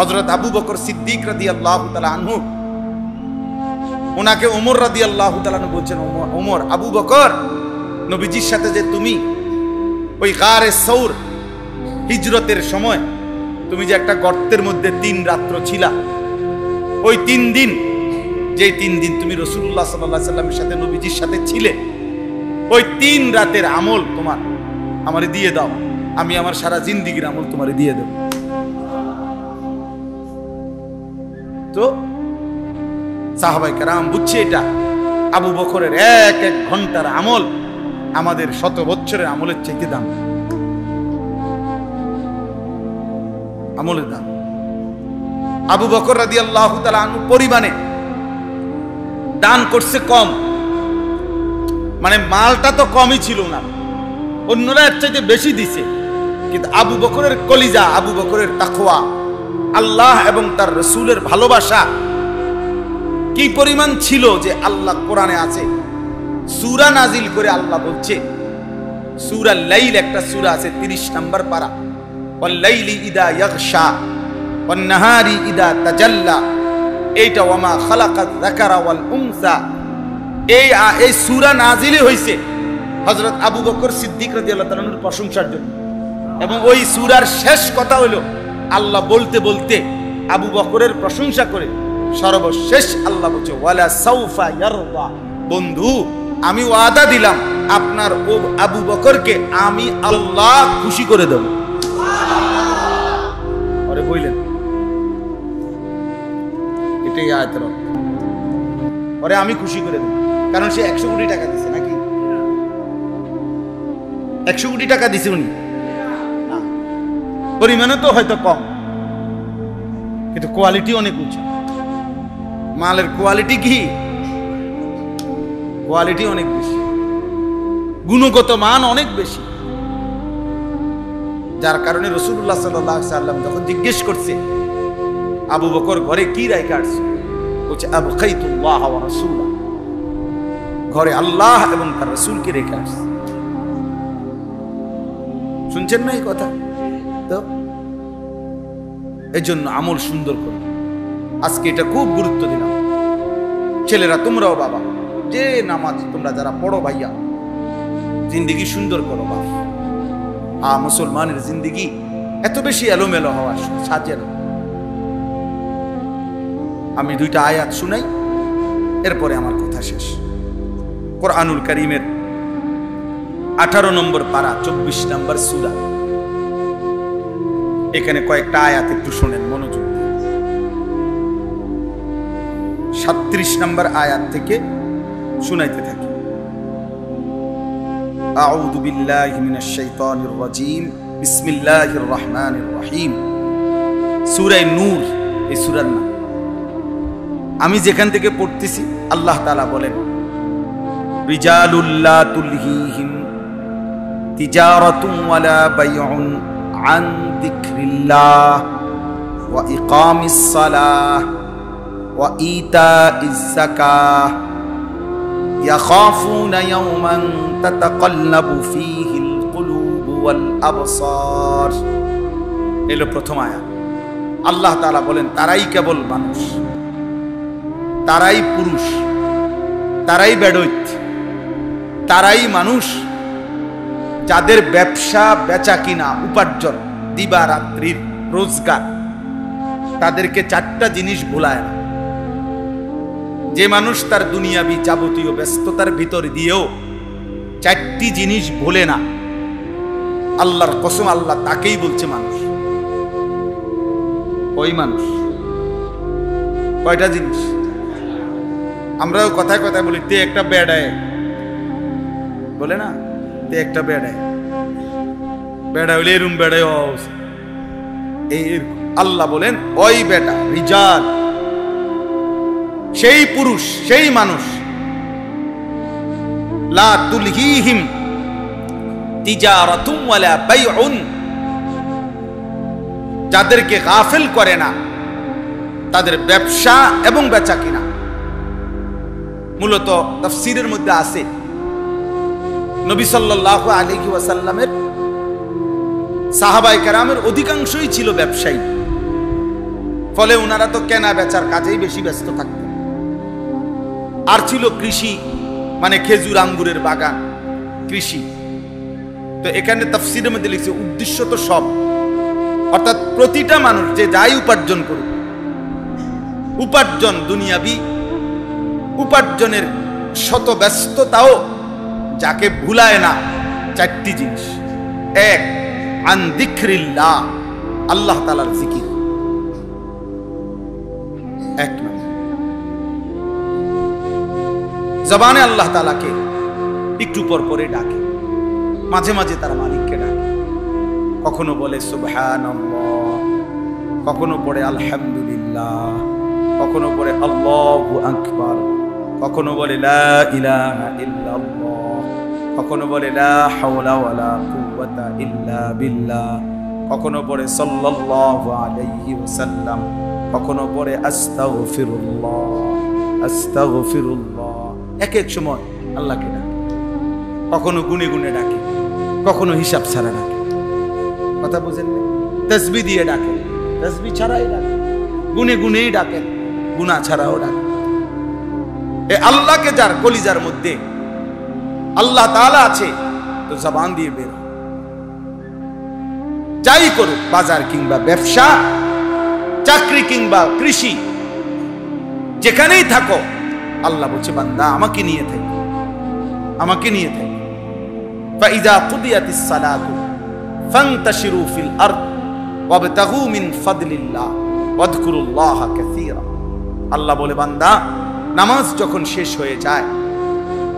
হযরত আবু বকর সিদ্দিক রাদিয়াল্লাহু তাআলা আনহু, ওনাকে ওমর রাদিয়াল্লাহু তাআলা আনহু বলছেন, ওমর, আবু বকর, নবীজির সাথে যে তুমি ওই গারে সৌর হিজরতের সময় তুমি যে একটা গর্তের মধ্যে 3 রাত্র ছিলা, ওই 3 দিন, যেই 3 দিন তুমি রাসূলুল্লাহ সাল্লাল্লাহু আলাইহি সাল্লামের সাথে নবীজির সাথে ছিলে, ওই 3 রাতের আমল তোমার আমারে দিয়ে দাও, আমি আমার সারা জিন্দেগীর আমল তোমারে দিয়ে দেব। তো সাহাবায়ে কেরাম বুঝছে এটা আবু বকরের এক ঘন্টার আমল আমাদের 100 বছরের আমলের চাইতে দাম, আমলের দাম। আবু বকর রাদিয়াল্লাহু তাআলা আনহু পরিমাণে দান করছে কম, মানে মালটা তো কমই ছিল না, অন্যরা এর চাইতে বেশি দিছে, কিন্তু আবু বকরের কলিজা, আবু বকরের তাকওয়া, আল্লাহ এবং তার রাসূলের ভালোবাসা কি পরিমাণ ছিল যে আল্লাহ কোরআনে আছে, সূরা নাজিল করে আল্লাহ বলছে, সূরা লাইল একটা সূরা আছে 30 নম্বর পারা, ওয়াল লাইলি ইদা ইয়াগশা ওয়ান নাহারি ইদা তাজাল্লা, এইটা ওয়ামা খালাকায যাকারা ওয়াল উনসা, এই সূরা নাজিলই হইছে হযরত আবু বকর সিদ্দিক রাদিয়াল্লাহু তাআলার প্রশংসার জন্য। এবং ওই সূরার শেষ কথা হলো আল্লাহ বলতে বলতে আবু বকরের প্রশংসা করে সর্বশেষ আল্লাহ বলছে, ওয়ালা সাউফা ইয়ারদা, বন্ধু আমি ওয়াদা দিলাম আপনার ও আবু বকরকে আমি আল্লাহ খুশি করে দেব। আরে বললেন এটাই আয়াতের অর্থ, ওরে আমি খুশি করে দেব, কারণ সে 100 কোটি টাকা দিছে নাকি? 100 কোটি টাকা দিছে উনি, পরিমাণে তো হয়তো কম, কিন্তু কোয়ালিটি অনেক উঁচু। মালের কোয়ালিটি কি? কোয়ালিটি অনেক বেশি, গুণগত মান অনেক বেশি, যার কারণে রাসূলুল্লাহ সাল্লাল্লাহু আলাইহি সাল্লাম যখন জিজ্ঞেস করছে আবু বকর ঘরে কি রাইখা আসছে, বলছে আবকাইতুল্লাহ ওয়া রাসূলা, ঘরে আল্লাহ এবং তার রাসূলকে রেখে আসছে। শুনছেন না এই কথা? তো এই জন্য আমল সুন্দর করো, আজকে এটা খুব গুরুত্ব দিলাম। ছেলেরা তোমরাও বাবা, যে নামাজ তোমরা যারা পড়ো ভাইয়া, জিন্দেগি সুন্দর করো বাপ। মুসলমানের জিন্দেগি এত বেশি এলোমেলো হওয়া সাজে না। আমি 2টা আয়াত শুনাই, এরপরে আমার কথা শেষ। কোরআনুল কারীমের 18 নম্বর পারা 24 নম্বর সূরা, এখানে কয়েকটা আয়াত একটু শুনেন মনোযোগ দিয়ে। 37 নম্বর আয়াত থেকে শুনাইতে থাকি। আউযু বিল্লাহি মিনাশ শাইতানির রাজীম, বিসমিল্লাহির রহমানির রহিম। সূরা নূর এই সূরার নাম। আমি যেখান থেকে পড়তেছি আল্লাহ তাআলা বলেন, রিজালুল লা তুলহিহিম তিজারাতুন ওয়ালা বাইউন আন যিকরিল্লাহ ওয়া ইকামিস সালাহ ওয়া ইতাইজ যাকাহ ইয়াখাফুনা ইয়াওমান তাতাকাল্লাবু ফীহিল কুলুবু ওয়াল আবসার। এলো প্রথম আয়াত। আল্লাহ তাআলা বলেন, তারাই কেবল মানুষ, তারাই পুরুষ, তারাই বেডৈত, তারাই মানুষ যাদের ব্যবসা বেচা কিনা উপার্জন দিবা রাত্রির রোজগার, তাদেরকে 4টা জিনিস ভোলায় না। যে মানুষ তার দুনিয়াবি যাবতীয় ব্যস্ততার ভিতর দিয়েও 4টি জিনিস ভোলে না, আল্লাহর কসম আল্লাহ তাকেই বলছে মানুষ। ওই মানুষ কয়টা জিনিস? আমরাও কথায় কথায় বলি তে একটা বেড়ায়, বলে না তে একটা বেড়ায়, বেড়া হইলে এরম বেড়ায়। এই আল্লাহ বলেন ওই বেটা, রিজাল, সেই পুরুষ, সেই মানুষ, লা তুলহিহিম তিজারাতুন ওয়ালা বাইউন, যাদেরকে গাফিল করে না তাদের ব্যবসা এবং বেচা কিনা। মূলত তাফসীরের মধ্যে আছে নবী সাল্লাল্লাহু আলাইহি ওয়াসাল্লামের সাহাবায়ে কেরামের অধিকাংশই ছিল ব্যবসায়ী, ফলে ওনারা তো কেনা বেচার কাজেই বেশি ব্যস্ত থাকতেন। আর ছিল কৃষি, মানে খেজুর আঙ্গুরের বাগান, কৃষি। তো এখানে তাফসীরের মধ্যে লিখছে উদ্দেশ্য তো সব, অর্থাৎ প্রতিটা মানুষ যে যাই উপার্জন করুক, উপার্জন দুনিয়াবি উপার্জনের শত ব্যস্ততাও যাকে ভুলায় না চারটি জিনিস। এক, আন যিকরিল্লাহ, আল্লাহ তাআলার জিকির। এক নম্বর, জবানে আল্লাহ তাআলাকে একটু পর পরে ডাকে, মাঝে মাঝে তার মালিককে ডাকে। কখনো বলে সুবহানাল্লাহ, কখনো পড়ে আলহামদুলিল্লাহ, কখনো পড়ে আল্লাহু আকবার, কখনো বলে লা ইলাহা ইল্লাল্লাহ, কখনো বলে লা হাওলা ওয়ালা কুওয়াতা ইল্লা বিল্লাহ, কখনো পড়ে সাল্লাল্লাহু আলাইহি ওয়াসাল্লাম, কখনো পড়ে আস্তাগফিরুল্লাহ আস্তাগফিরুল্লাহ। এক এক সময় আল্লাহকে ডাকে, কখনো গুনে গুনে ডাকে, কখনো হিসাব ছাড়া ডাকে। কথা বুঝেন? তাসবিহ দিয়ে ডাকে, তাসবিহ ছাড়াই ডাকে, গুনে গুনেই ডাকে, গুনাহ ছাড়াও ডাকে। এ আল্লাহকে যার কলিজার মধ্যে আল্লাহ তাআলা আছে, তো জবান দিয়ে বের হয়। যাই করুক, বাজার কিংবা ব্যবসা, চাকরি কিংবা কৃষি, যেখানেই থাকো, আল্লাহ বলছে বান্দা আমাকে নিয়ে থাকি, আমাকে নিয়ে থাকি। ফাইযা কুদিয়াতিস সালাতু ফান্তাশিরু ফিল আরদ ওয়াবতাগু মিন ফাদলিল্লাহ ওয়াযকুরুল্লাহা কাসীরা। আল্লাহ বলে বান্দা নামাজ যখন শেষ হয়ে যায়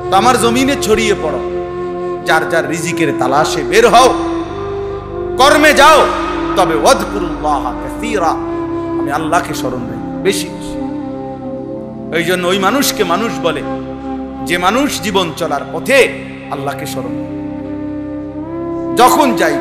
তো আমার জমিনে ছড়িয়ে পড়ো, যার যার রিজিকের তালাশে বের হও, কর্মে যাও, তবে ওয়াযকুরুল্লাহা কাসীরা, আমি আল্লাহকে স্মরণ রাখি বেশি বেশি। এই জন্য ওই মানুষকে মানুষ বলে যে মানুষ জীবন চলার পথে আল্লাহকে স্মরণ, যখন যাই